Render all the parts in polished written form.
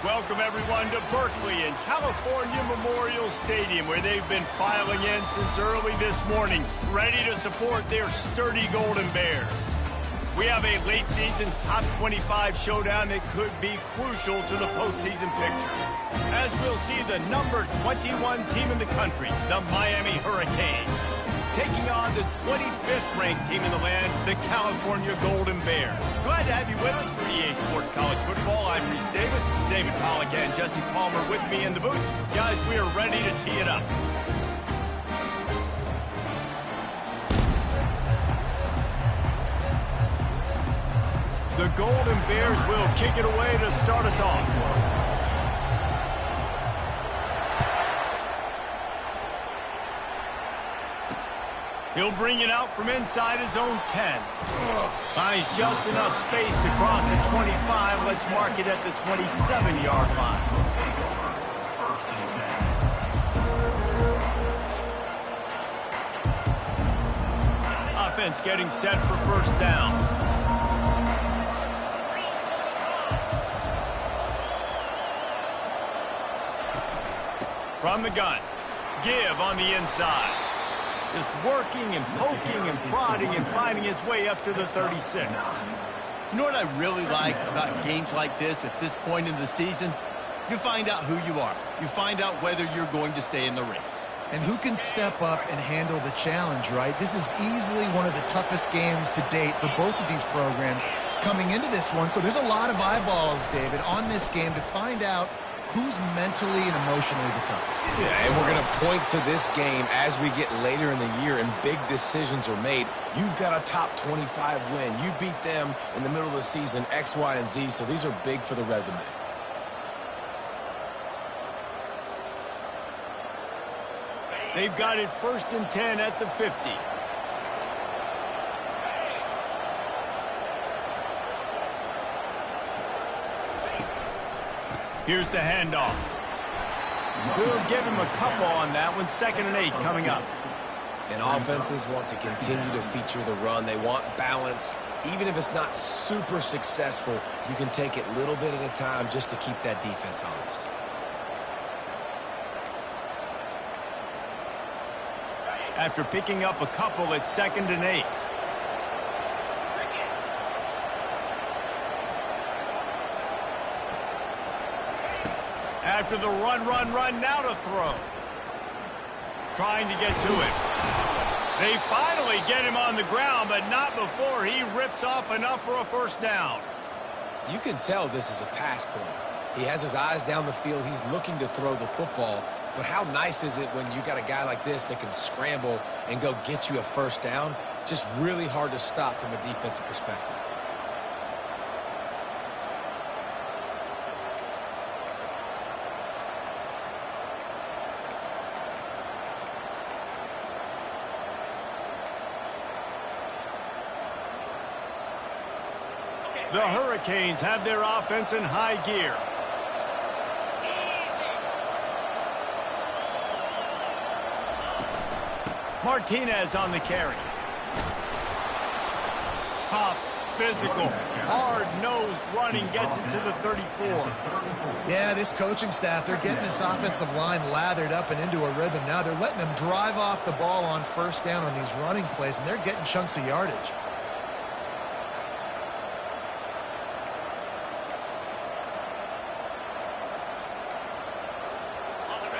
Welcome, everyone, to Berkeley and California Memorial Stadium, where they've been filing in since early this morning, ready to support their sturdy Golden Bears. We have a late-season top 25 showdown that could be crucial to the postseason picture, as we'll see the number 21 team in the country, the Miami Hurricanes, taking on the 25th ranked team in the land, the California Golden Bears. Glad to have you with us for EA Sports College Football. I'm Reese Davis, David Pollack and Jesse Palmer with me in the booth. Guys, we are ready to tee it up. The Golden Bears will kick it away to start us off. He'll bring it out from inside his own 10. Finds just enough space to cross the 25. Let's mark it at the 27-yard line. Offense getting set for first down. From the gun. Give on the inside. Just working and poking and prodding and finding his way up to the 36. You know what I really like about games like this at this point in the season? You find out who you are. You find out whether you're going to stay in the race. And who can step up and handle the challenge, right? This is easily one of the toughest games to date for both of these programs coming into this one. So there's a lot of eyeballs, David, on this game to find out who's mentally and emotionally the toughest. Yeah, and we're going to point to this game as we get later in the year and big decisions are made. You've got a top 25 win. You beat them in the middle of the season, X, Y, and Z, so these are big for the resume. They've got it 1st and 10 at the 50. Here's the handoff. We'll give him a couple on that one. 2nd and 8 coming up. And offenses want to continue to feature the run. They want balance. Even if it's not super successful, you can take it little bit at a time just to keep that defense honest. After picking up a couple, it's 2nd and 8. After the run, now to throw. Trying to get to it. They finally get him on the ground, but not before he rips off enough for a first down. You can tell this is a pass play. He has his eyes down the field. He's looking to throw the football. But how nice is it when you got a guy like this that can scramble and go get you a first down? It's just really hard to stop from a defensive perspective. The Hurricanes have their offense in high gear. Martinez on the carry. Tough, physical, hard-nosed running gets it to the 34. Yeah, this coaching staff, they're getting this offensive line lathered up and into a rhythm now. They're letting them drive off the ball on first down on these running plays, and they're getting chunks of yardage.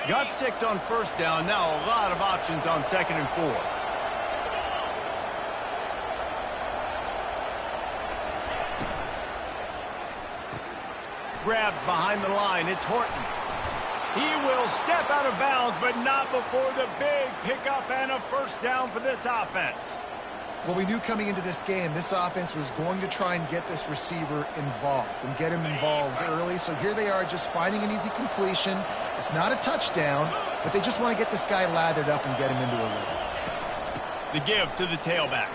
Got 6 on first down. Now a lot of options on 2nd and 4. Grabbed behind the line. It's Horton. He will step out of bounds, but not before the big pickup and a first down for this offense. Well, we knew coming into this game, this offense was going to try and get this receiver involved and get him involved early. So here they are just finding an easy completion. It's not a touchdown, but they just want to get this guy lathered up and get him into a rhythm. The give to the tailback.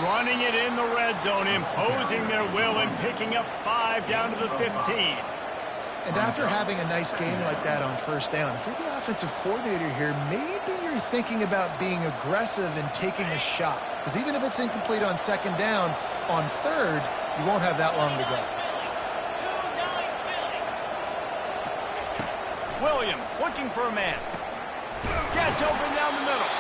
Running it in the red zone, imposing their will and picking up 5 down to the 15. And after having a nice game like that on first down, if you're the offensive coordinator here, maybe you're thinking about being aggressive and taking a shot. Because even if it's incomplete on 2nd down, on 3rd, you won't have that long to go. Williams looking for a man. Gets open down the middle.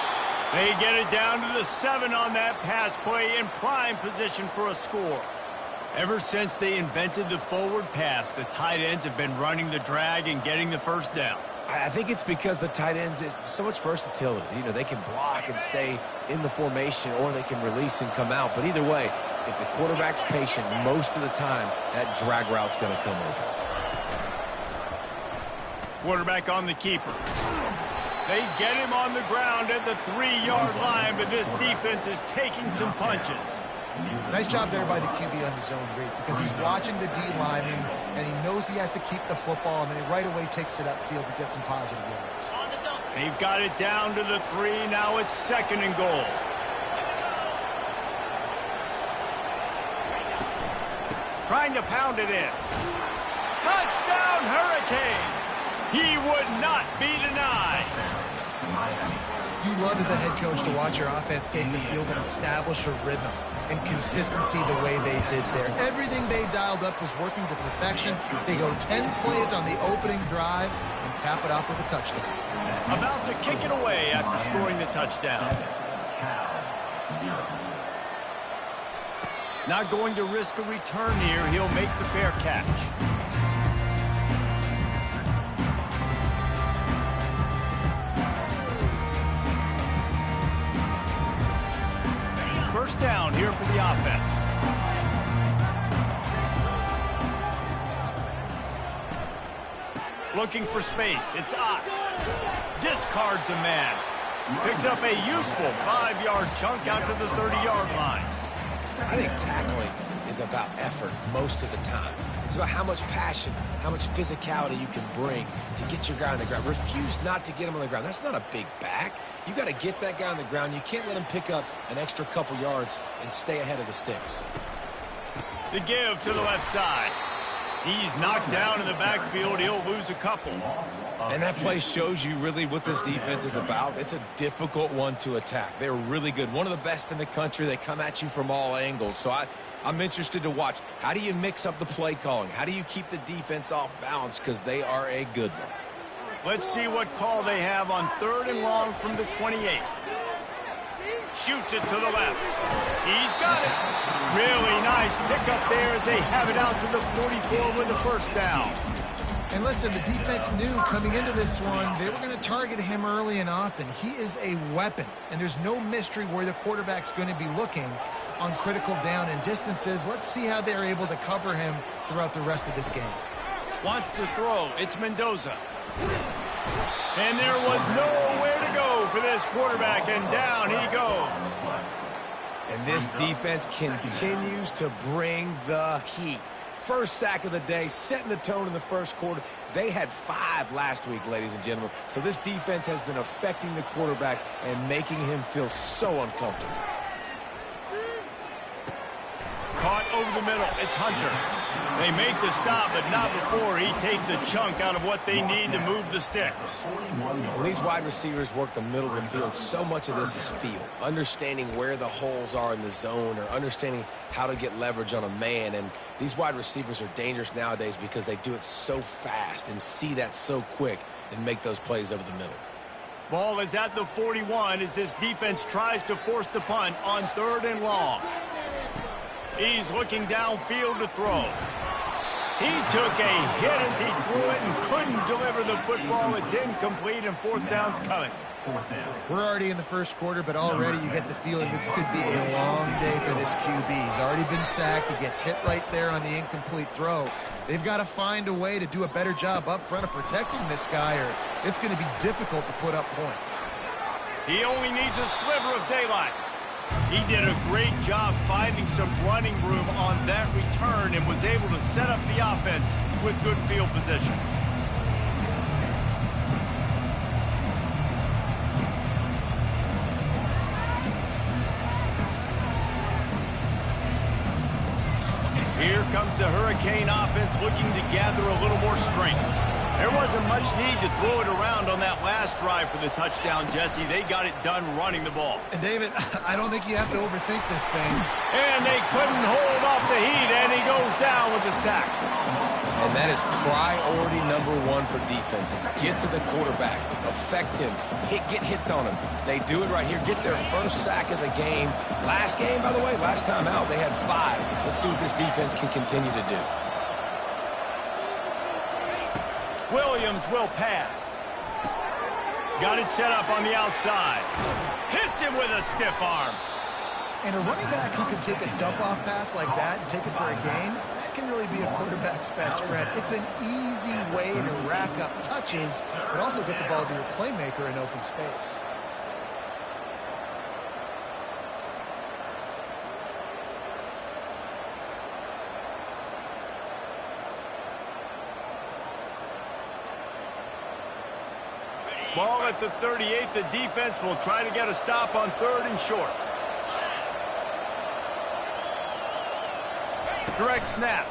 They get it down to the 7 on that pass play in prime position for a score. Ever since they invented the forward pass, the tight ends have been running the drag and getting the first down. I think it's because the tight ends is so much versatility. You know, they can block and stay in the formation, or they can release and come out. But either way, if the quarterback's patient most of the time, that drag route's going to come open. Quarterback on the keeper. They get him on the ground at the 3-yard line, but this defense is taking some punches. Nice job there by the QB on the zone read, because he's watching the D lineman, and he knows he has to keep the football, and then he right away takes it upfield to get some positive yards. They've got it down to the 3. Now it's 2nd and goal. Trying to pound it in. Touchdown, Hurricanes! He would not be denied. You love as a head coach to watch your offense take the field and establish a rhythm and consistency the way they did there. Everything they dialed up was working to perfection. They go 10 plays on the opening drive and cap it off with a touchdown. About to kick it away after scoring the touchdown. Not going to risk a return here. He'll make the fair catch. First down here for the offense. Looking for space. It's Ott. Discards a man. Picks up a useful 5-yard chunk out to the 30-yard line. I think tackling is about effort most of the time. It's about how much passion, how much physicality you can bring to get your guy on the ground. Refuse not to get him on the ground. That's not a big back. You got to get that guy on the ground. You can't let him pick up an extra couple yards and stay ahead of the sticks. The give to the left side. He's knocked down in the backfield. He'll lose a couple. And that play shows you really what this defense is about. It's a difficult one to attack. They're really good. One of the best in the country. They come at you from all angles. So I'm interested to watch. How do you mix up the play calling? How do you keep the defense off balance? Because they are a good one. Let's see what call they have on 3rd and long from the 28. Shoots it to the left. He's got it. Really nice pickup there as they have it out to the 44 with the first down. And listen, the defense knew coming into this one, they were going to target him early and often. He is a weapon, and there's no mystery where the quarterback's going to be looking on critical down and distances. Let's see how they're able to cover him throughout the rest of this game. Wants to throw. It's Mendoza. And there was nowhere to go for this quarterback, and down he goes. And this defense continues to bring the heat. First sack of the day, setting the tone in the first quarter. They had 5 last week, ladies and gentlemen. So this defense has been affecting the quarterback and making him feel so uncomfortable. Caught over the middle. It's Hunter. They make the stop, but not before he takes a chunk out of what they need to move the sticks. When these wide receivers work the middle of the field, so much of this is feel. Understanding where the holes are in the zone, or understanding how to get leverage on a man. And these wide receivers are dangerous nowadays because they do it so fast and see that so quick and make those plays over the middle. Ball is at the 41 as this defense tries to force the punt on 3rd and long. He's looking downfield to throw. He took a hit as he threw it and couldn't deliver the football. It's incomplete, and 4th down's coming. We're already in the first quarter, but already you get the feeling this could be a long day for this QB. He's already been sacked. He gets hit right there on the incomplete throw. They've got to find a way to do a better job up front of protecting this guy, or it's going to be difficult to put up points. He only needs a sliver of daylight. He did a great job finding some running room on that return and was able to set up the offense with good field position. Here comes the Hurricane offense looking to gather a little more strength. There wasn't much need to throw it around on that last drive for the touchdown, Jesse. They got it done running the ball. And David, I don't think you have to overthink this thing. And they couldn't hold off the heat, and he goes down with the sack. And that is priority #1 for defenses. Get to the quarterback, affect him, get hits on him. They do it right here, get their first sack of the game. Last game, by the way, last time out, they had 5. Let's see what this defense can continue to do. Williams will pass. Got it set up on the outside. Hits him with a stiff arm. And a running back who can take a dump-off pass like that and take it for a gain, that can really be a quarterback's best friend. It's an easy way to rack up touches, but also get the ball to your playmaker in open space. Ball at the 38. The defense will try to get a stop on 3rd and short. Direct snap.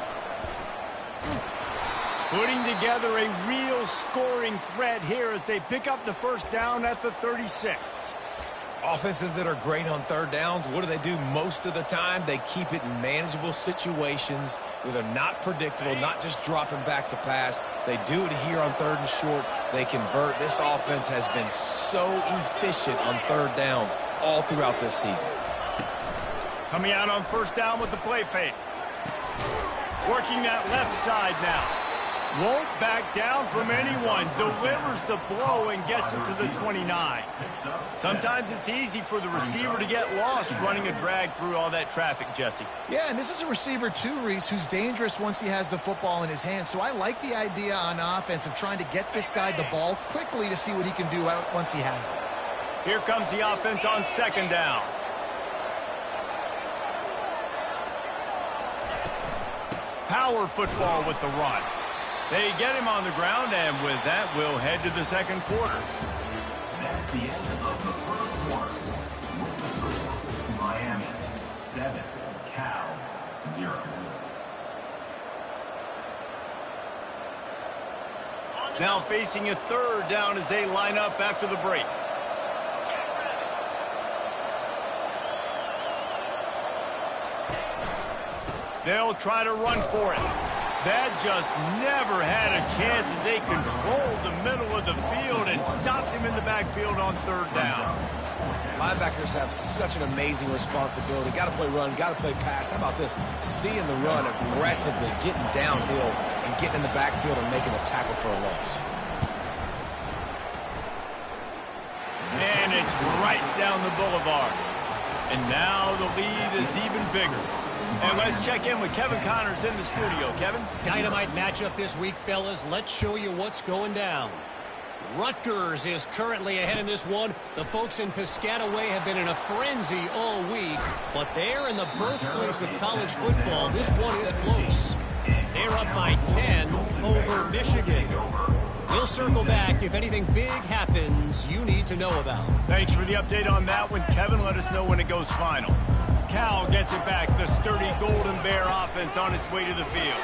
Putting together a real scoring threat here as they pick up the first down at the 36. Offenses that are great on 3rd downs, what do? Most of the time, they keep it in manageable situations where they're not predictable, not just dropping back to pass. They do it here on 3rd and short. They convert. This offense has been so efficient on 3rd downs all throughout this season. Coming out on 1st down with the play fake. Working that left side now. Won't back down from anyone. Delivers the blow and gets it to the 29. Sometimes it's easy for the receiver to get lost running a drag through all that traffic, Jesse. Yeah, and this is a receiver too, Reese, who's dangerous once he has the football in his hands. So I like the idea on offense of trying to get this guy the ball quickly to see what he can do once he has it. Here comes the offense on 2nd down. Power football with the run. They get him on the ground, and with that, we'll head to the 2nd quarter. That's the end of the 1st quarter. With the score, Miami 7, Cal 0. Now facing a 3rd down as they line up after the break. They'll try to run for it. That just never had a chance as they controlled the middle of the field and stopped him in the backfield on 3rd down. Linebackers have such an amazing responsibility. Got to play run, got to play pass. How about this? Seeing the run aggressively, getting downhill, and getting in the backfield and making a tackle for a loss. And it's right down the boulevard. And now the lead is even bigger. And let's check in with Kevin Connors in the studio. Kevin? Dynamite matchup this week, fellas. Let's show you what's going down. Rutgers is currently ahead in this one. The folks in Piscataway have been in a frenzy all week, but they're in the birthplace of college football. This one is close. They're up by 10 over Michigan. We'll circle back if anything big happens you need to know about. Thanks for the update on that one, Kevin. Let us know when it goes final. Cal gets it back. The sturdy Golden Bear offense on its way to the field.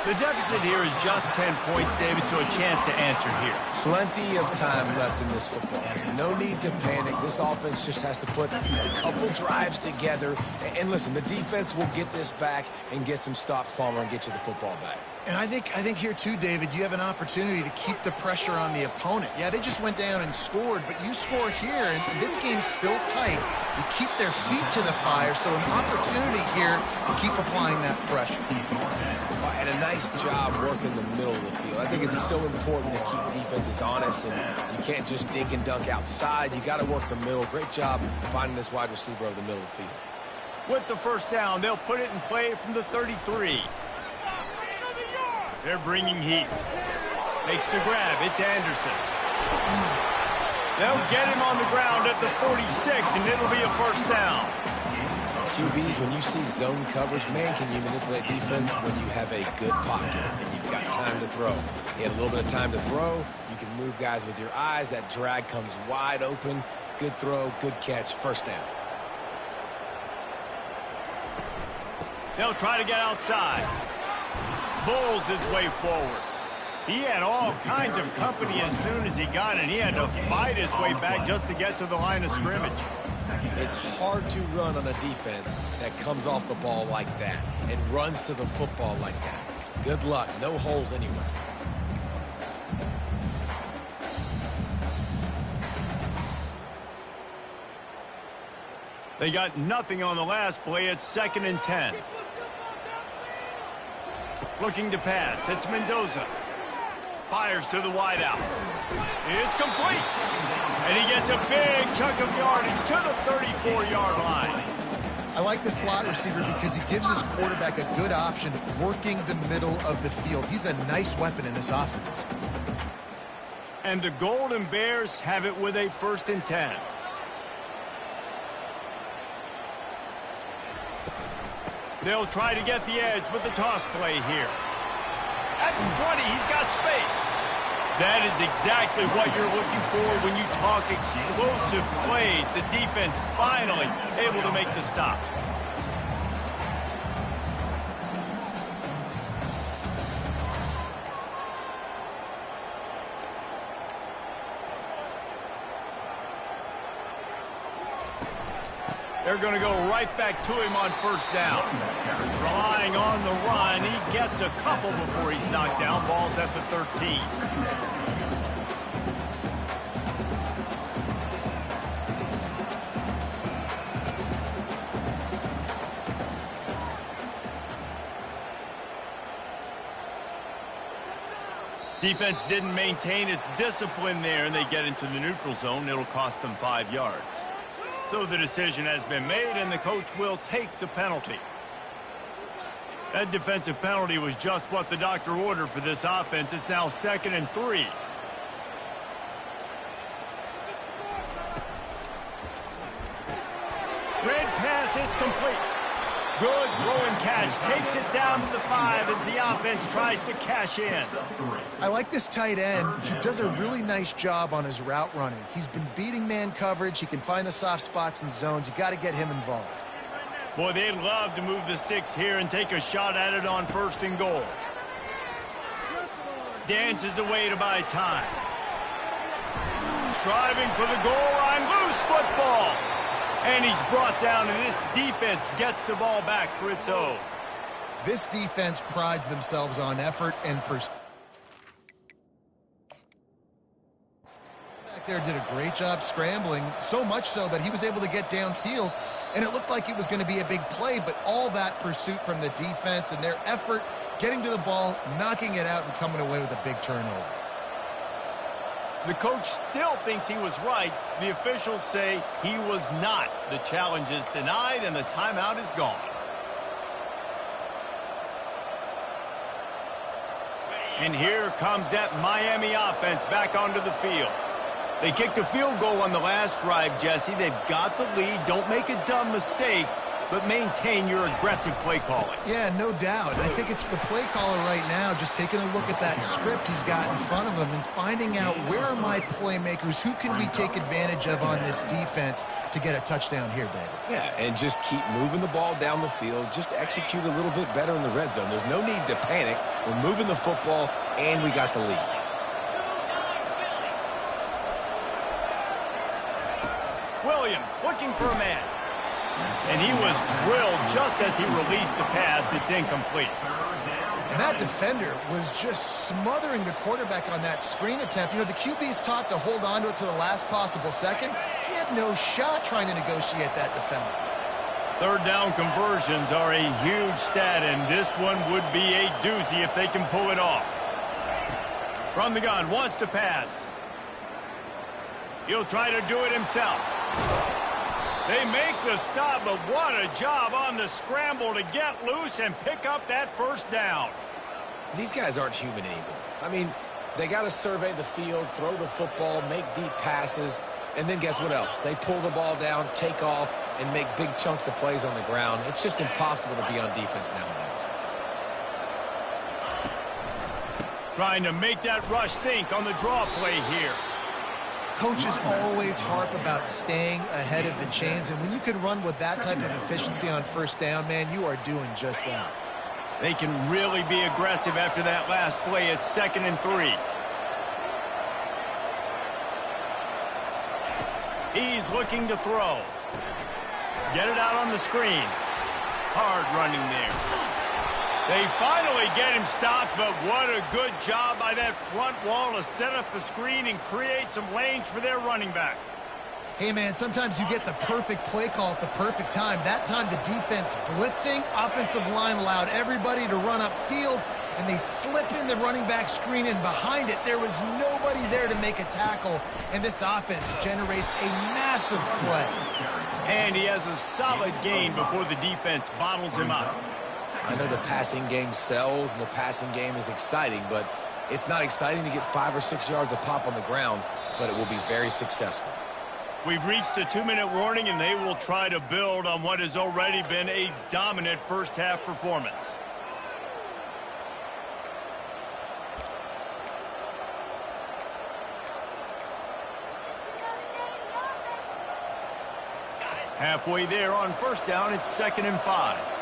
The deficit here is just 10 points, David, so a chance to answer here. Plenty of time left in this football game. No need to panic. This offense just has to put a couple drives together. And listen, the defense will get this back and get some stops, Palmer, and get you the football back. And I think here too, David, you have an opportunity to keep the pressure on the opponent. Yeah, they just went down and scored, but you score here, and this game's still tight. You keep their feet to the fire, so an opportunity here to keep applying that pressure. And a nice job working the middle of the field. I think it's so important to keep defenses honest, and you can't just dink and dunk outside. You got to work the middle. Great job finding this wide receiver over the middle of the field. With the first down, they'll put it in play from the 33. They're bringing heat. Makes the grab. It's Anderson. They'll get him on the ground at the 46, and it'll be a first down. QBs, when you see zone coverage, man, can you manipulate defense when you have a good pocket and you've got time to throw. You had a little bit of time to throw. You can move guys with your eyes. That drag comes wide open. Good throw, good catch, first down. They'll try to get outside. Bulls his way forward. He had all kinds of company as soon as he got it. He had to fight his way back just to get to the line of scrimmage. It's hard to run on a defense that comes off the ball like that and runs to the football like that. Good luck. No holes anywhere. They got nothing on the last play. It's 2nd and 10. Looking to pass. It's Mendoza. Fires to the wideout. It's complete. And he gets a big chunk of yardage to the 34-yard line. I like the slot receiver because he gives his quarterback a good option working the middle of the field. He's a nice weapon in this offense. And the Golden Bears have it with a 1st and 10. They'll try to get the edge with the toss play here. At the 20, he's got space. That is exactly what you're looking for when you talk explosive plays. The defense finally able to make the stop. They're going to go right back to him on 1st down. Relying on the run. He gets a couple before he's knocked down. Ball's at the 13. Defense didn't maintain its discipline there, and they get into the neutral zone. It'll cost them 5 yards. So the decision has been made, and the coach will take the penalty. That defensive penalty was just what the doctor ordered for this offense. It's now 2nd and 3. Red pass, it's complete. Good throw and catch. Takes it down to the 5 as the offense tries to cash in. I like this tight end. He does a really nice job on his route running. He's been beating man coverage. He can find the soft spots and zones. You got to get him involved. Boy, they'd love to move the sticks here and take a shot at it on 1st and goal. Dances away to buy time. Striving for the goal line. Loose football. And he's brought down, and this defense gets the ball back for its own. This defense prides themselves on effort and pursuit. Back there did a great job scrambling, so much so that he was able to get downfield, and it looked like it was going to be a big play, but all that pursuit from the defense and their effort getting to the ball, knocking it out, and coming away with a big turnover. The coach still thinks he was right. The officials say he was not. The challenge is denied, and the timeout is gone. And here comes that Miami offense back onto the field. They kicked a field goal on the last drive, Jesse. They've got the lead. Don't make a dumb mistake, but maintain your aggressive play calling. Yeah, no doubt. I think it's the play caller right now just taking a look at that script he's got in front of him and finding out where are my playmakers, who can we take advantage of on this defense to get a touchdown here, David. Yeah, and just keep moving the ball down the field. Just execute a little bit better in the red zone. There's no need to panic. We're moving the football, and we got the lead. Williams looking for a man. And he was drilled just as he released the pass. It's incomplete. And that defender was just smothering the quarterback on that screen attempt. You know, the QB's taught to hold on to it to the last possible second. He had no shot trying to negotiate that defender. 3rd down conversions are a huge stat, and this one would be a doozy if they can pull it off. From the gun, wants to pass. He'll try to do it himself. They make the stop, but what a job on the scramble to get loose and pick up that 1st down. These guys aren't human anymore. I mean, they got to survey the field, throw the football, make deep passes, and then guess what else? They pull the ball down, take off, and make big chunks of plays on the ground. It's just impossible to be on defense nowadays. Trying to make that rush think on the draw play here. Coaches always harp about staying ahead of the chains, and when you can run with that type of efficiency on 1st down, man, you are doing just that. They can really be aggressive after that last play. It's 2nd and 3. He's looking to throw. Get it out on the screen. Hard running there. They finally get him stopped, but what a good job by that front wall to set up the screen and create some lanes for their running back. Hey, man, sometimes you get the perfect play call at the perfect time. That time the defense blitzing, offensive line allowed everybody to run upfield, and they slip in the running back screen, and behind it there was nobody there to make a tackle, and this offense generates a massive play. And he has a solid gain before the defense bottles him up. I know the passing game sells and the passing game is exciting, but it's not exciting to get 5 or 6 yards a pop on the ground, but it will be very successful. We've reached the 2-minute warning, and they will try to build on what has already been a dominant first-half performance. Halfway there on first down, it's 2nd and 5.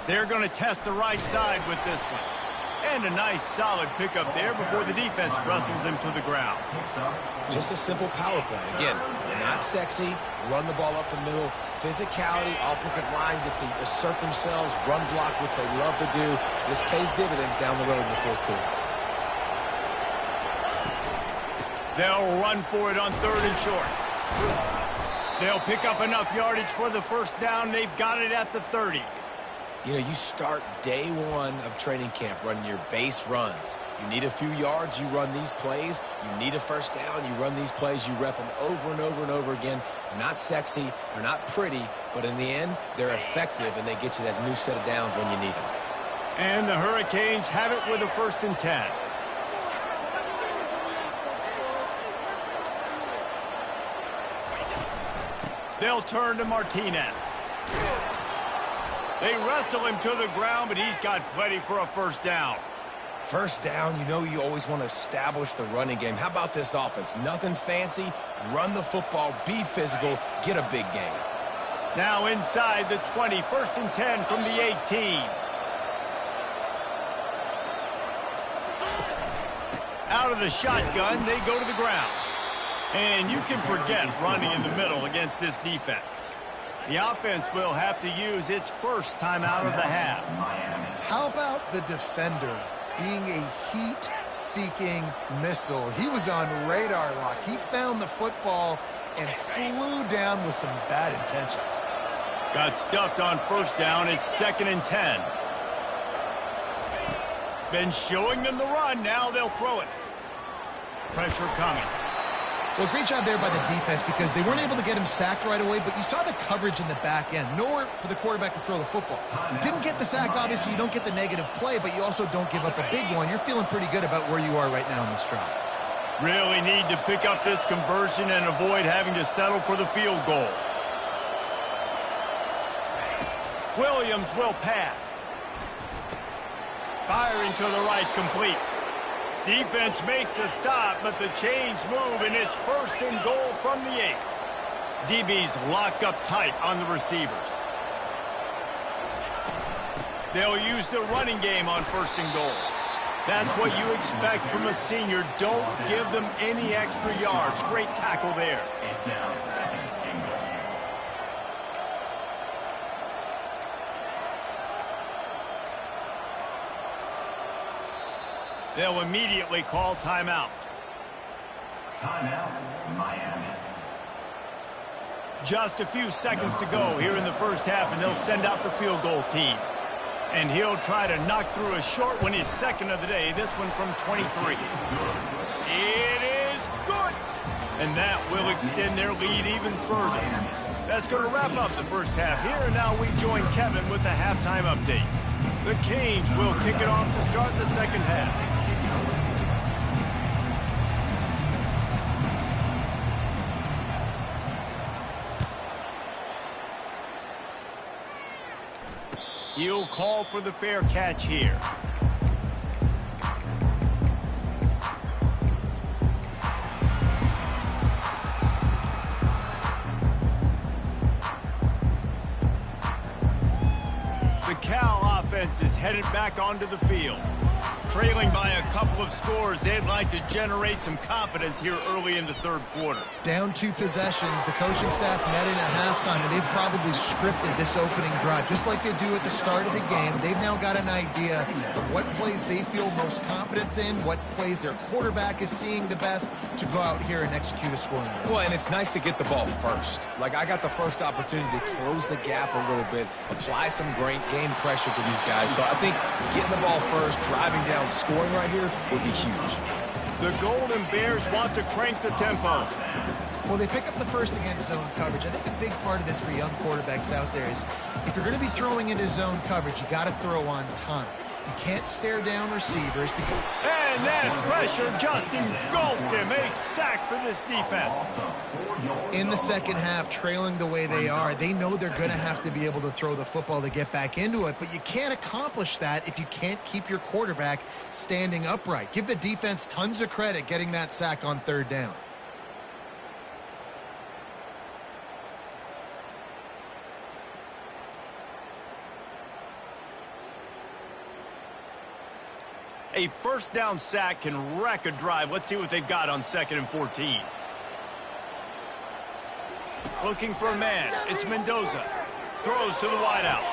They're going to test the right side with this one. And a nice solid pickup there before the defense wrestles him to the ground. Just a simple power play. Again, not sexy, run the ball up the middle, physicality, offensive line gets to assert themselves, run block, which they love to do. This pays dividends down the road in the fourth quarter. They'll run for it on 3rd and short. They'll pick up enough yardage for the first down. They've got it at the 30. You know, you start day one of training camp running your base runs. You need a few yards, you run these plays. You need a first down, you run these plays. You rep them over and over and over again. Not sexy, they're not pretty, but in the end, they're effective, and they get you that new set of downs when you need them. And the Hurricanes have it with a 1st and 10. They'll turn to Martinez. They wrestle him to the ground, but he's got plenty for a first down. First down, you know you always want to establish the running game. How about this offense? Nothing fancy. Run the football, be physical, get a big gain. Now inside the 20, 1st and 10 from the 18. Out of the shotgun, they go to the ground. And you can forget running in the middle against this defense. The offense will have to use its first timeout of the half. How about the defender being a heat-seeking missile? He was on radar lock. He found the football and flew down with some bad intentions. Got stuffed on first down. It's 2nd and 10. Been showing them the run. Now they'll throw it. Pressure coming. Well, great job there by the defense because they weren't able to get him sacked right away, but you saw the coverage in the back end. Nowhere for the quarterback to throw the football. Didn't get the sack, obviously. You don't get the negative play, but you also don't give up a big one. You're feeling pretty good about where you are right now in this drive. Really need to pick up this conversion and avoid having to settle for the field goal. Williams will pass. Firing to the right, complete. Defense makes a stop, but the chains move, and it's 1st and goal from the 8. DB's locked up tight on the receivers. They'll use the running game on 1st and goal. That's what you expect from a senior. Don't give them any extra yards. Great tackle there. It's now 2nd and goal. They'll immediately call timeout. Timeout, Miami. Just a few seconds to go here in the first half, and they'll send out the field goal team. And he'll try to knock through a short one, his 2nd of the day, this one from 23. It is good! And that will extend their lead even further. That's going to wrap up the first half here, and now we join Kevin with the halftime update. The Canes will kick it off to start the second half. He'll call for the fair catch here. The Cal offense is headed back onto the field. trailing by a couple of scores. They'd like to generate some confidence here early in the third quarter. Down 2 possessions. The coaching staff met in at halftime, and they've probably scripted this opening drive, just like they do at the start of the game. They've now got an idea of what plays they feel most confident in, what plays their quarterback is seeing the best to go out here and execute a scoring drive. Well, and it's nice to get the ball first. Like, I got the first opportunity to close the gap a little bit, apply some great game pressure to these guys. So I think getting the ball first, driving down, scoring right here would be huge. The Golden Bears want to crank the tempo. Well, they pick up the first against zone coverage. I think a big part of this for young quarterbacks out there is if you're going to be throwing into zone coverage, you got to throw on time. You can't stare down receivers because... And that pressure just engulfed him. A sack for this defense. In the second half, trailing the way they are, they know they're going to have to be able to throw the football to get back into it, but you can't accomplish that if you can't keep your quarterback standing upright. Give the defense tons of credit getting that sack on third down. A first down sack can wreck a drive. Let's see what they've got on 2nd and 14. Looking for a man. It's Mendoza. Throws to the wideout.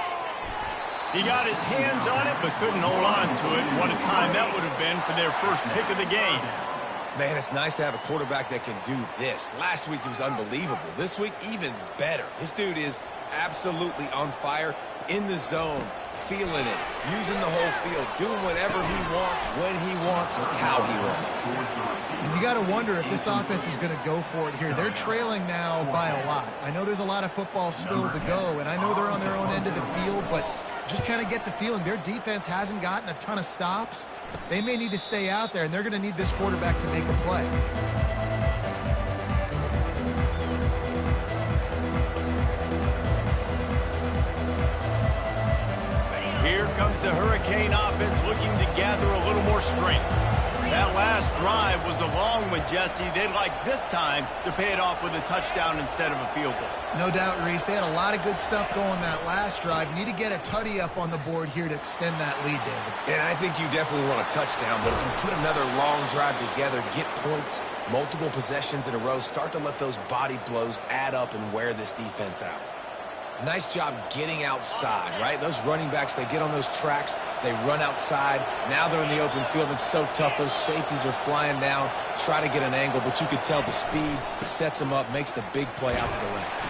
He got his hands on it, but couldn't hold on to it. What a time that would have been for their first pick of the game. Man, it's nice to have a quarterback that can do this. Last week, he was unbelievable. This week, even better. This dude is absolutely on fire, in the zone, feeling it, using the whole field, doing whatever he wants, when he wants, how he wants. And you got to wonder if this offense is going to go for it here. They're trailing now by a lot. I know there's a lot of football still to go, and I know they're on their own end of the field, but just kind of get the feeling their defense hasn't gotten a ton of stops. They may need to stay out there, and they're going to need this quarterback to make a play. Here comes the Hurricane offense looking to gather a little more strength. That last drive was a long one, Jesse. They'd like this time to pay it off with a touchdown instead of a field goal. No doubt, Reese. They had a lot of good stuff going that last drive. Need to get a tutty up on the board here to extend that lead, David. And I think you definitely want a touchdown, but if you put another long drive together, get points, multiple possessions in a row, start to let those body blows add up and wear this defense out. Nice job getting outside, right? Those running backs, they get on those tracks, they run outside. Now they're in the open field. It's so tough. Those safeties are flying down, try to get an angle, but you could tell the speed sets them up, makes the big play out to the left.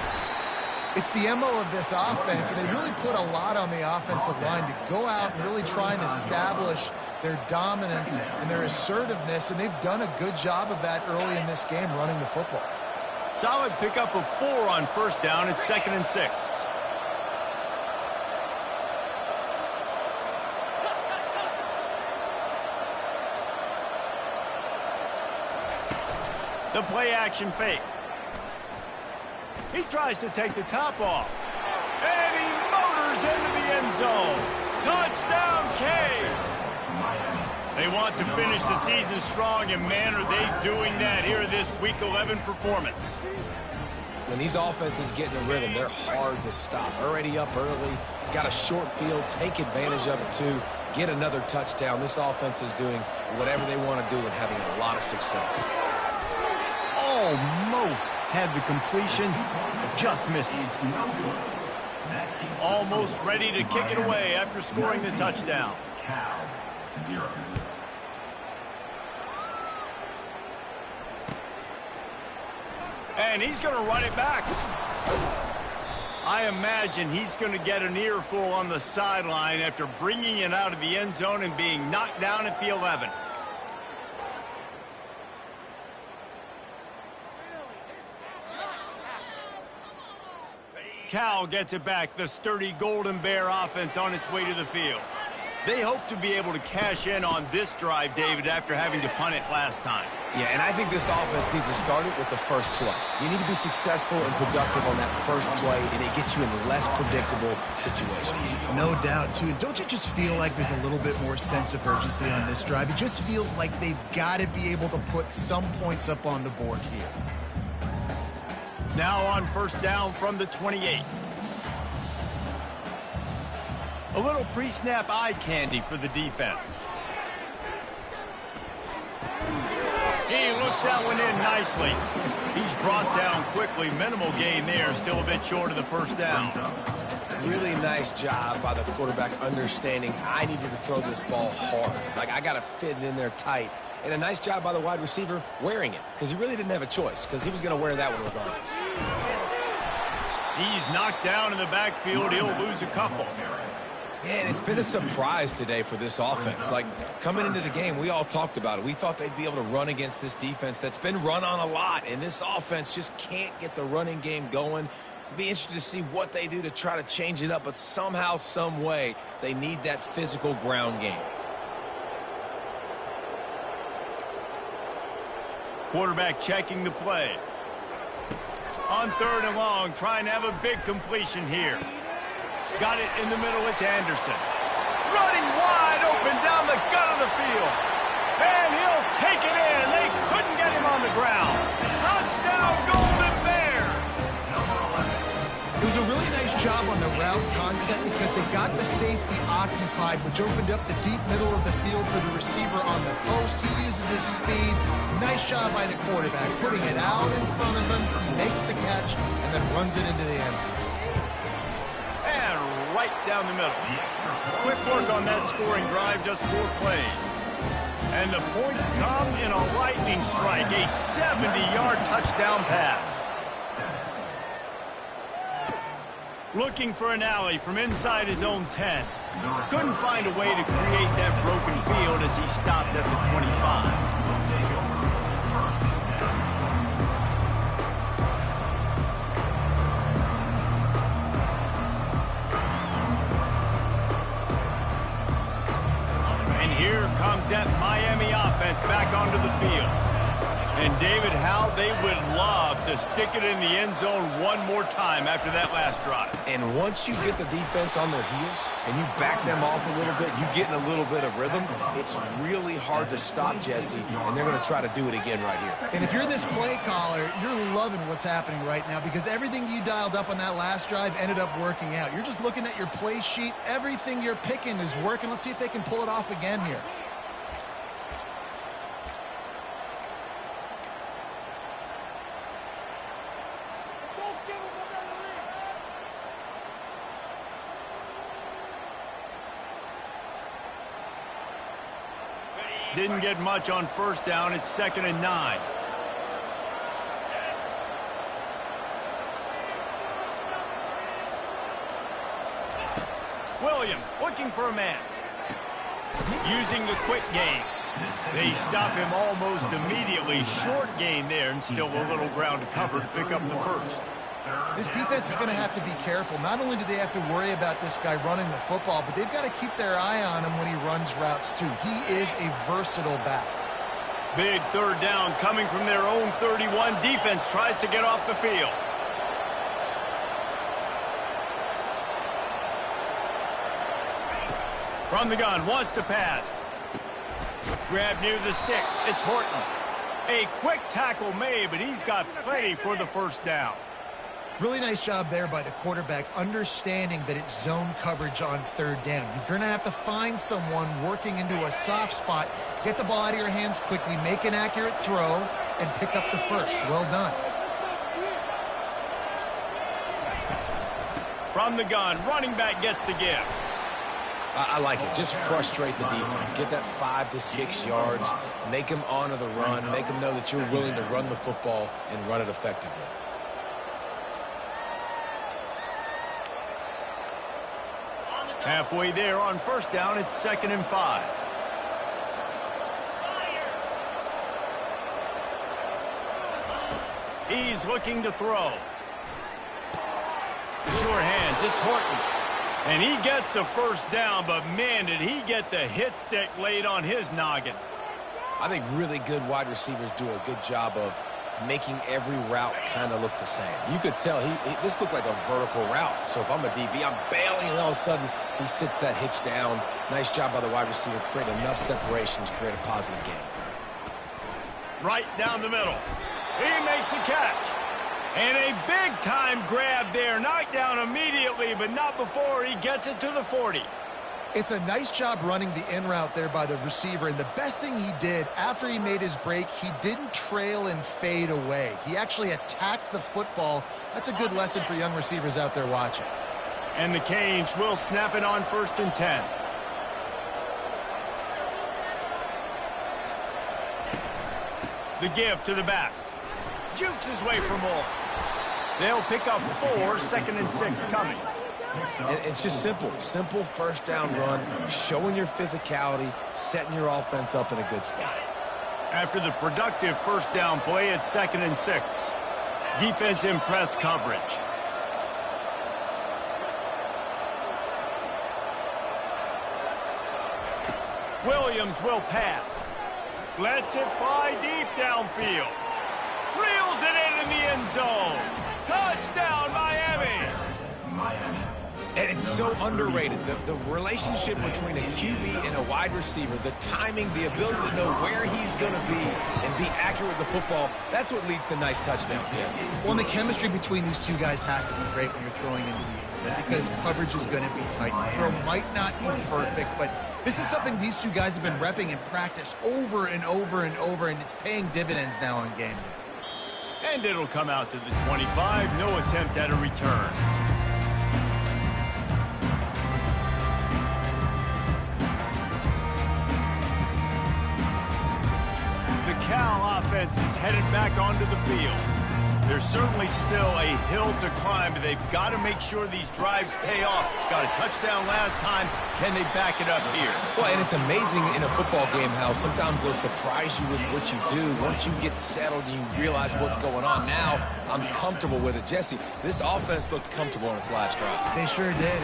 It's the MO of this offense, and they really put a lot on the offensive line to go out and really try and establish their dominance and their assertiveness, and they've done a good job of that early in this game running the football. Solid pickup of 4 on first down. It's 2nd and 6. The play action fake. He tries to take the top off. And he motors into the end zone. Touchdown, Canes! They want to finish the season strong, and man, are they doing that here in this Week 11 performance. When these offenses get in a rhythm, they're hard to stop. Already up early, got a short field, take advantage of it too, get another touchdown. This offense is doing whatever they want to do and having a lot of success. Almost had the completion, just missed it. Almost ready to kick it away after scoring the touchdown. Cal 0. And he's going to run it back. I imagine he's going to get an earful on the sideline after bringing it out of the end zone and being knocked down at the 11. Cal gets it back. The sturdy Golden Bear offense on its way to the field. They hope to be able to cash in on this drive, David, after having to punt it last time. Yeah, and I think this offense needs to start it with the first play. You need to be successful and productive on that first play, and it gets you in less predictable situations. No doubt, too. Don't you just feel like there's a little bit more sense of urgency on this drive? It just feels like they've got to be able to put some points up on the board here. Now on first down from the 28. A little pre-snap eye candy for the defense. He looks that one in nicely. He's brought down quickly. Minimal gain there. Still a bit short of the first down. Really nice job by the quarterback understanding I needed to throw this ball hard. Like, I got to fit it in there tight. And a nice job by the wide receiver wearing it, because he really didn't have a choice, because he was going to wear that one regardless. He's knocked down in the backfield. He'll lose a couple. Man, it's been a surprise today for this offense. Like, coming into the game, we all talked about it. We thought they'd be able to run against this defense that's been run on a lot, and this offense just can't get the running game going. It'll be interesting to see what they do to try to change it up, but somehow, some way, they need that physical ground game. Quarterback checking the play. On 3rd and long, trying to have a big completion here. Got it in the middle, it's Anderson. Running wide open down the gut of the field. And he'll take it in. They couldn't get him on the ground. Touchdown, Golden Bears! It was a really nice job on the route concept because they got the safety occupied, which opened up the deep middle of the field for the receiver on the post. He uses his speed. Nice job by the quarterback, putting it out in front of him. He makes the catch and then runs it into the end zone. And right down the middle. Quick work on that scoring drive, just 4 plays. And the points come in a lightning strike, a 70-yard touchdown pass. Looking for an alley from inside his own 10. Couldn't find a way to create that broken field as he stopped at the 25. Here comes that Miami offense back onto the field. And David, how they would love to stick it in the end zone one more time after that last drive. And once you get the defense on their heels and you back them off a little bit, you get in a little bit of rhythm, it's really hard to stop Jesse, and they're going to try to do it again right here. And if you're this play caller, you're loving what's happening right now because everything you dialed up on that last drive ended up working out. You're just looking at your play sheet. Everything you're picking is working. Let's see if they can pull it off again here. Didn't get much on first down. It's 2nd and 9. Williams looking for a man. Using the quick game. They stop him almost immediately. Short gain there and still a little ground to cover to pick up the first. This defense is going to have to be careful. Not only do they have to worry about this guy running the football, but they've got to keep their eye on him when he runs routes too. He is a versatile back. Big 3rd down coming from their own 31. Defense tries to get off the field. From the gun, wants to pass. Grab near the sticks. It's Horton. A quick tackle made, but he's got plenty for the first down. Really nice job there by the quarterback, understanding that it's zone coverage on 3rd down. You're going to have to find someone working into a soft spot, get the ball out of your hands quickly, make an accurate throw, and pick up the first. Well done. From the gun, running back gets to give. I like it. Just frustrate the defense. Get that 5 to 6 yards. Make them honor the run. Make them know that you're willing to run the football and run it effectively. Halfway there on first down, it's 2nd and 5. He's looking to throw. Sure hands, it's Horton. And he gets the first down, but man, did he get the hit stick laid on his noggin. I think really good wide receivers do a good job of making every route kind of look the same. You could tell this looked like a vertical route. So if I'm a DB, I'm bailing, and all of a sudden he sits that hitch down. Nice job by the wide receiver, create enough separation to create a positive gain. Right down the middle. He makes the catch. And a big-time grab there. Knocked down immediately, but not before he gets it to the 40. It's a nice job running the in route there by the receiver, and the best thing he did after he made his break, he didn't trail and fade away. He actually attacked the football. That's a good lesson for young receivers out there watching. And the Canes will snap it on 1st and 10. The give to the back. Jukes his way for more. They'll pick up 4, 2nd and 6 coming. And it's just simple. Simple first down run, showing your physicality, setting your offense up in a good spot. After the productive first down play, it's 2nd and 6. Defense in press coverage. Williams will pass. Lets it fly deep downfield. Reels it in the end zone. Touchdown, Miami! And it's so underrated. The relationship between a QB and a wide receiver, the timing, the ability to know where he's going to be and be accurate with the football, that's what leads to nice touchdowns, Jesse. Well, and the chemistry between these two guys has to be great when you're throwing into the end zone because coverage is going to be tight. The throw might not be perfect, but this is something these two guys have been repping in practice over and over and over, and it's paying dividends now on game day. And it'll come out to the 25. No attempt at a return. The Cal offense is headed back onto the field. There's certainly still a hill to climb, but they've got to make sure these drives pay off. Got a touchdown last time. Can they back it up here? Well, and it's amazing in a football game how sometimes they'll surprise you with what you do. Once you get settled and you realize what's going on, now I'm comfortable with it. Jesse, this offense looked comfortable in its last drive. They sure did.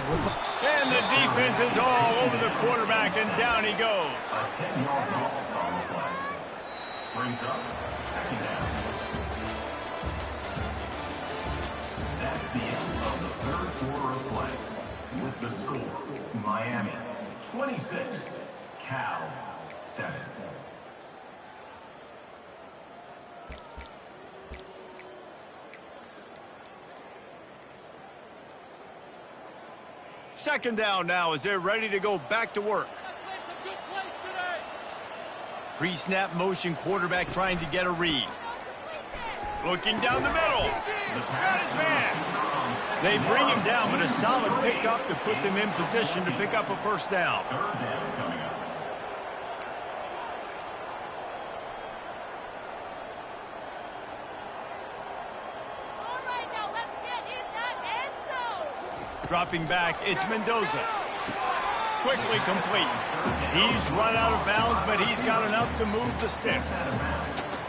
And the defense is all over the quarterback, and down he goes. A 10-yard loss on the play. Brings up 2nd down. That's the end of the 3rd quarter of play. With the score, Miami 26, Cal 7. Second down now as they're ready to go back to work. Pre-snap motion, quarterback trying to get a read. Looking down the middle. Got his man. They bring him down, but a solid pickup to put them in position to pick up a first down. 3rd down coming up. All right, now let's get in that end zone. Dropping back, it's Mendoza. Quickly complete. He's run out of bounds, but he's got enough to move the sticks.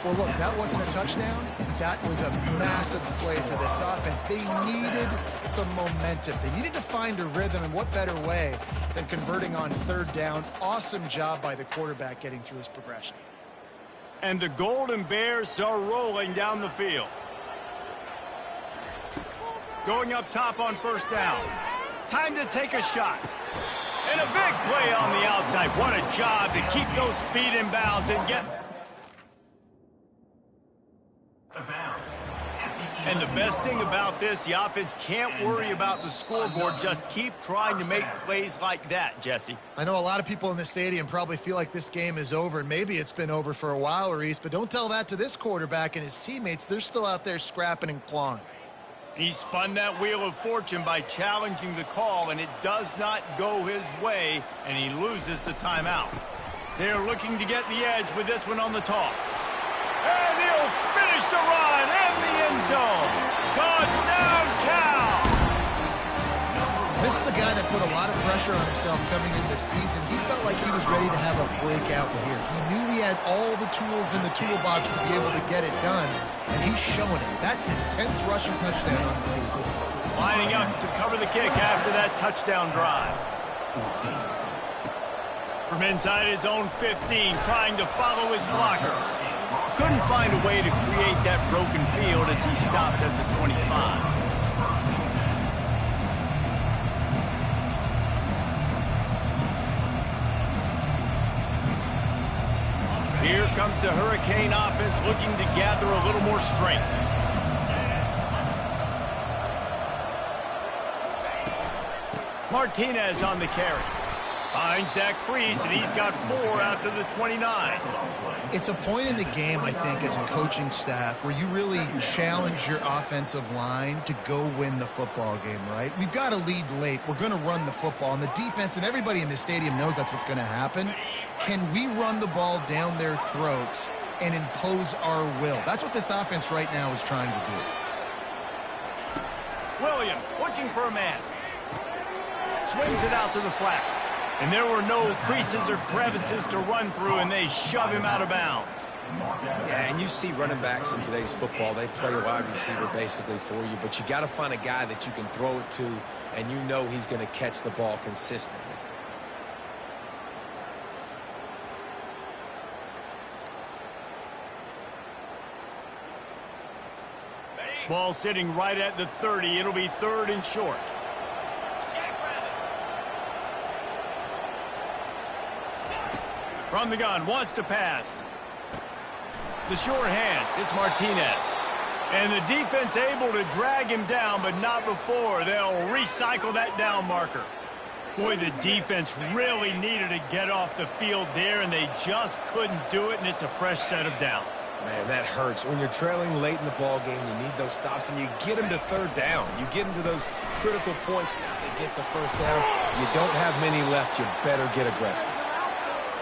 Well, look, that wasn't a touchdown, but that was a massive play for this offense. They needed some momentum. They needed to find a rhythm, and what better way than converting on 3rd down. Awesome job by the quarterback getting through his progression. And the Golden Bears are rolling down the field. Going up top on 1st down. Time to take a shot. And a big play on the outside. What a job to keep those feet in bounds and get... And the best thing about this, the offense can't worry about the scoreboard. Just keep trying to make plays like that, Jesse. I know a lot of people in the stadium probably feel like this game is over, and maybe it's been over for a while, Reese, but don't tell that to this quarterback and his teammates. They're still out there scrapping and clawing. He spun that wheel of fortune by challenging the call, and it does not go his way, and he loses the timeout. They're looking to get the edge with this one on the toss. And he'll finish the run in the end zone. Touchdown, Cal! This is a guy that put a lot of pressure on himself coming into the season. He felt like he was ready to have a breakout here. He knew he had all the tools in the toolbox to be able to get it done, and he's showing it. That's his 10th rushing touchdown on the season. Lining up to cover the kick after that touchdown drive. 14. From inside his own 15, trying to follow his blockers. Couldn't find a way to create that broken field as he stopped at the 25. Here comes the Hurricane offense looking to gather a little more strength. Martinez on the carry. Finds that crease, and he's got 4 out to the 29. It's a point in the game, I think, as a coaching staff where you really challenge your offensive line to go win the football game, right? We've got to lead late. We're going to run the football, and the defense and everybody in the stadium knows that's what's going to happen. Can we run the ball down their throats and impose our will? That's what this offense right now is trying to do. Williams looking for a man. Swings it out to the flat. And there were no creases or crevices to run through, and they shove him out of bounds. Yeah, and you see running backs in today's football, they play a wide receiver basically for you, but you got to find a guy that you can throw it to, and you know he's going to catch the ball consistently. Ball sitting right at the 30. It'll be 3rd and short. From the gun, wants to pass. The short hands, it's Martinez. And the defense able to drag him down, but not before. They'll recycle that down marker. Boy, the defense really needed to get off the field there, and they just couldn't do it, and it's a fresh set of downs. Man, that hurts. When you're trailing late in the ball game, you need those stops, and you get them to 3rd down. You get them to those critical points. They get the 1st down. You don't have many left. You better get aggressive.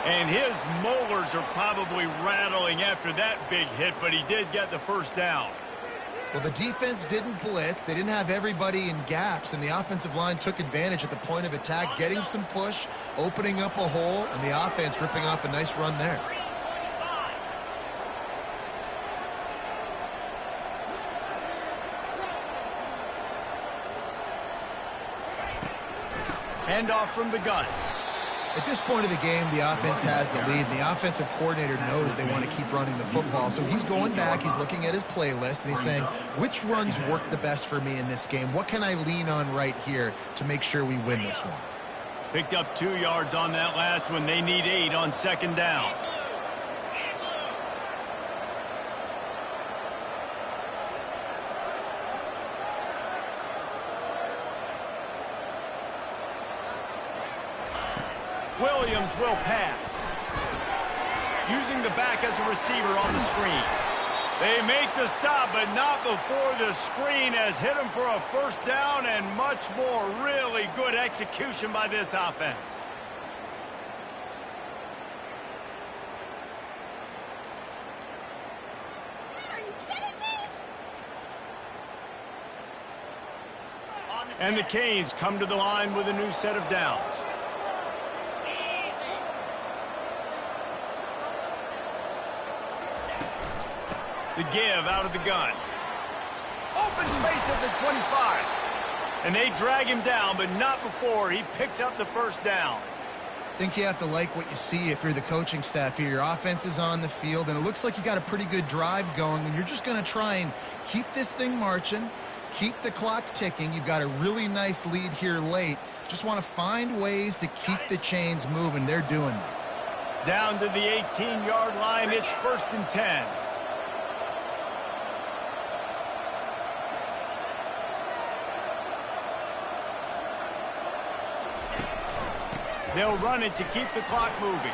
And his molars are probably rattling after that big hit, but he did get the 1st down. Well, the defense didn't blitz. They didn't have everybody in gaps, and the offensive line took advantage at the point of attack, getting some push, opening up a hole, and the offense ripping off a nice run there. Handoff from the gun. At this point of the game, the offense has the lead, and the offensive coordinator knows they want to keep running the football. So he's going back, he's looking at his playlist, and he's saying, which runs work the best for me in this game? What can I lean on right here to make sure we win this one? Picked up 2 yards on that last one. They need 8 on 2nd down. Williams will pass. Using the back as a receiver on the screen. They make the stop, but not before the screen has hit him for a 1st down, and much more. Really good execution by this offense. Are you kidding me? And the Canes come to the line with a new set of downs. The give out of the gun. Open space at the 25. And they drag him down, but not before he picks up the 1st down. I think you have to like what you see if you're the coaching staff here. Your offense is on the field, and it looks like you got a pretty good drive going, and you're just going to try and keep this thing marching, keep the clock ticking. You've got a really nice lead here late. Just want to find ways to keep the chains moving. They're doing that. Down to the 18-yard line, it's 1st and 10. They'll run it to keep the clock moving.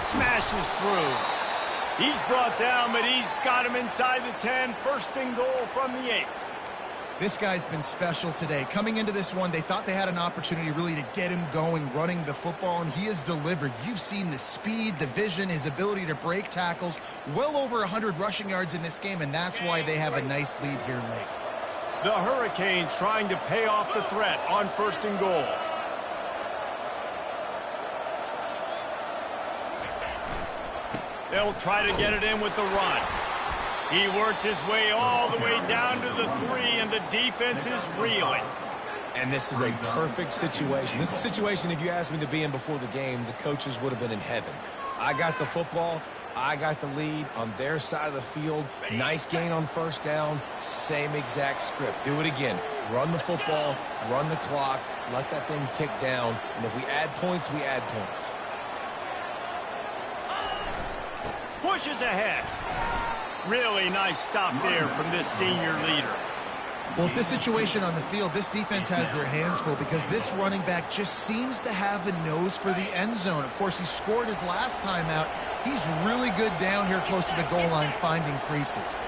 Smashes through. He's brought down, but he's got him inside the 10. 1st and goal from the 8. This guy's been special today. Coming into this one, they thought they had an opportunity really to get him going, running the football, and he has delivered. You've seen the speed, the vision, his ability to break tackles. Well over 100 rushing yards in this game, and that's why they have a nice lead here late. The Hurricanes trying to pay off the threat on 1st and goal. They'll try to get it in with the run. He works his way all the way down to the 3, and the defense is reeling. And this is a perfect situation. This is a situation, if you asked me to be in before the game, the coaches would have been in heaven. I got the football. I got the lead on their side of the field. Nice gain on 1st down. Same exact script. Do it again. Run the football, run the clock, let that thing tick down. And if we add points, we add points. Pushes ahead. Really nice stop there from this senior leader. Well, with this situation on the field, this defense has their hands full because this running back just seems to have a nose for the end zone. Of course, he scored his last time out. He's really good down here close to the goal line finding creases.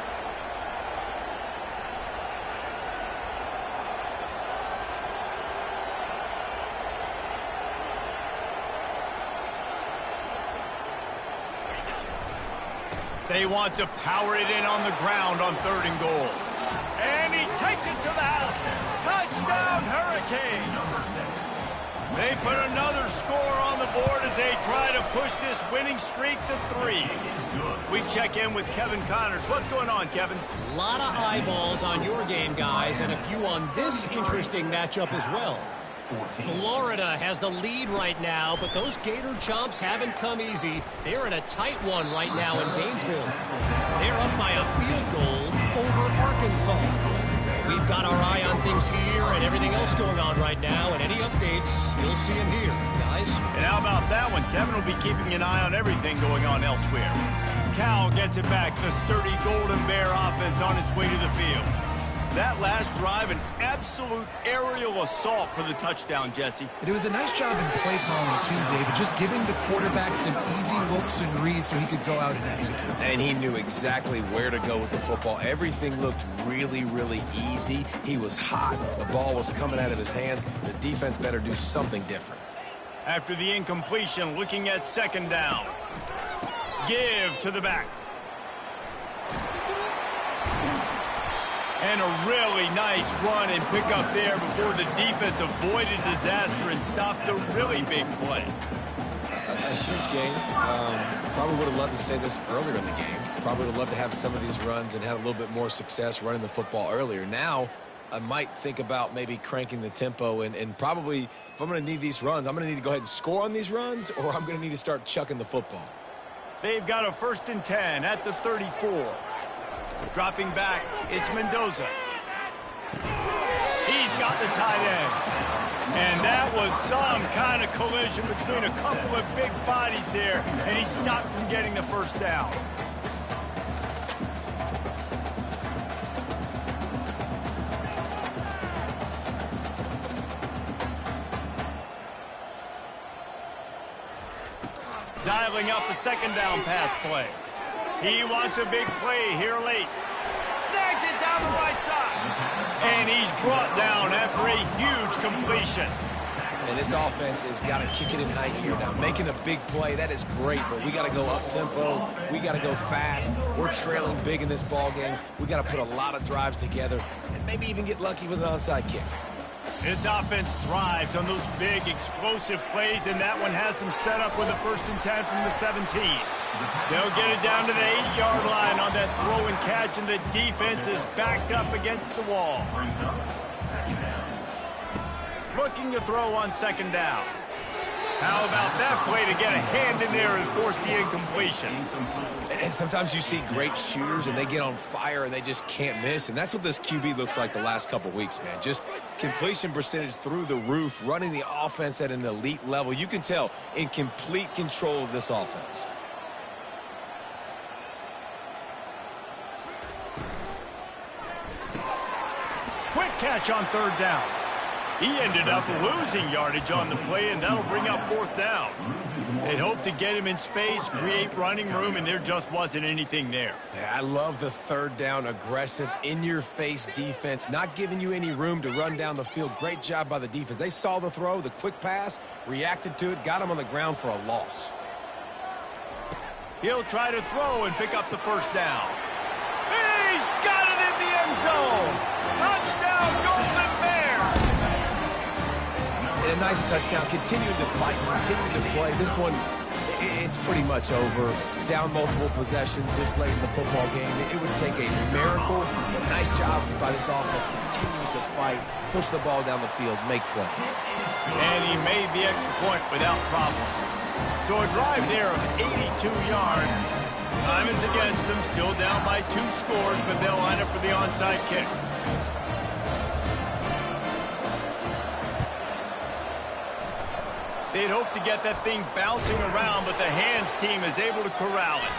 They want to power it in on the ground on 3rd and goal. And he takes it to the house. Touchdown, Hurricane. They put another score on the board as they try to push this winning streak to 3. We check in with Kevin Connors. What's going on, Kevin? A lot of eyeballs on your game, guys, and a few on this interesting matchup as well. Florida has the lead right now, but those Gator Chomps haven't come easy. They're in a tight one right now in Gainesville. They're up by a field goal over Arkansas. We've got our eye on things here and everything else going on right now, and any updates, you'll see them here, guys. And how about that one? Kevin will be keeping an eye on everything going on elsewhere. Cal gets it back. The sturdy Golden Bear offense on its way to the field. That last drive, an absolute aerial assault for the touchdown, Jesse. And it was a nice job in play calling, too, David, just giving the quarterback some easy looks and reads so he could go out and execute. And he knew exactly where to go with the football. Everything looked really, really easy. He was hot. The ball was coming out of his hands. The defense better do something different. After the incompletion, looking at 2nd down. Give to the back. And a really nice run and pick up there before the defense avoided disaster and stopped a really big play. A huge game. Probably would have loved to say this earlier in the game. Probably would have loved to have some of these runs and have a little bit more success running the football earlier. Now, I might think about maybe cranking the tempo and probably, if I'm going to need these runs, I'm going to need to go ahead and score on these runs, or I'm going to need to start chucking the football. They've got a 1st and 10 at the 34. Dropping back, it's Mendoza. He's got the tight end. And that was some kind of collision between a couple of big bodies there, and he stopped from getting the 1st down. Dialing up the 2nd down pass play. He wants a big play here late. Snags it down the right side. And he's brought down after a huge completion. And this offense has got to kick it in high gear now. Making a big play, that is great, but we got to go up-tempo. We got to go fast. We're trailing big in this ball game. We got to put a lot of drives together and maybe even get lucky with an onside kick. This offense thrives on those big, explosive plays, and that one has them set up with a 1st and 10 from the 17. They'll get it down to the 8-yard line on that throw and catch, and the defense is backed up against the wall. Looking to throw on 2nd down. How about that play to get a hand in there and force the incompletion? And sometimes you see great shooters and they get on fire and they just can't miss. And that's what this QB looks like the last couple weeks, man. Just completion percentage through the roof, running the offense at an elite level. You can tell in complete control of this offense. Quick catch on 3rd down. He ended up losing yardage on the play, and that'll bring up 4th down. They'd hoped to get him in space, create running room, and there just wasn't anything there. Yeah, I love the 3rd down, aggressive, in-your-face defense, not giving you any room to run down the field. Great job by the defense. They saw the throw, the quick pass, reacted to it, got him on the ground for a loss. He'll try to throw and pick up the 1st down. He's got it in the end zone. Touchdown, Golden Bear. And a nice touchdown, continuing to fight, continuing to play. This one, it's pretty much over. Down multiple possessions this late in the football game. It would take a miracle, but nice job by this offense continuing to fight, push the ball down the field, make plays. And he made the extra point without problem. So a drive there of 82 yards. Time is against them, still down by 2 scores, but they'll line up for the onside kick. They'd hoped to get that thing bouncing around, but the hands team is able to corral it.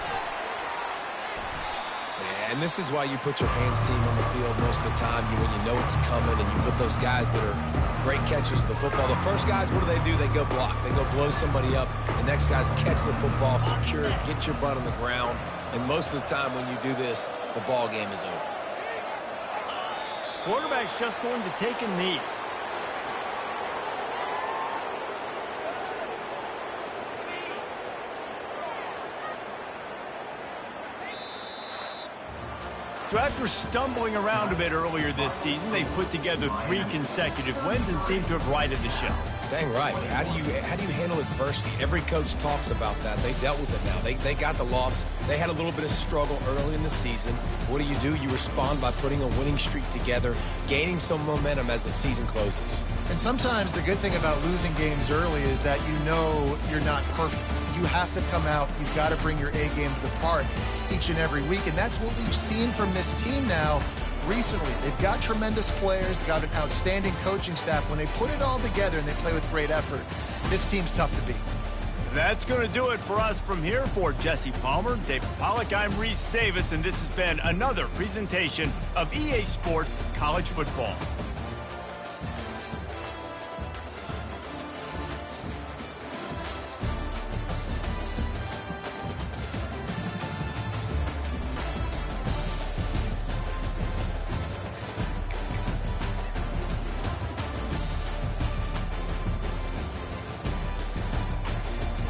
Yeah, and this is why you put your hands team on the field most of the time when you know it's coming, and you put those guys that are great catchers of the football. The first guys, what do? They go block. They go blow somebody up. The next guys catch the football, secure it, get your butt on the ground. And most of the time when you do this, the ball game is over. Quarterback's just going to take a knee. So after stumbling around a bit earlier this season, they put together 3 consecutive wins and seem to have righted the ship. Dang right. How do you handle adversity? Every coach talks about that. They dealt with it now. They got the loss. They had a little bit of struggle early in the season. What do? You respond by putting a winning streak together, gaining some momentum as the season closes. And sometimes the good thing about losing games early is that you know you're not perfect. You have to come out. You've got to bring your A game to the park each and every week. And that's what we've seen from this team now recently. They've got tremendous players. They've got an outstanding coaching staff. When they put it all together and they play with great effort, this team's tough to beat. That's going to do it for us from here. For Jesse Palmer, David Pollack, I'm Reese Davis, and this has been another presentation of EA Sports College Football.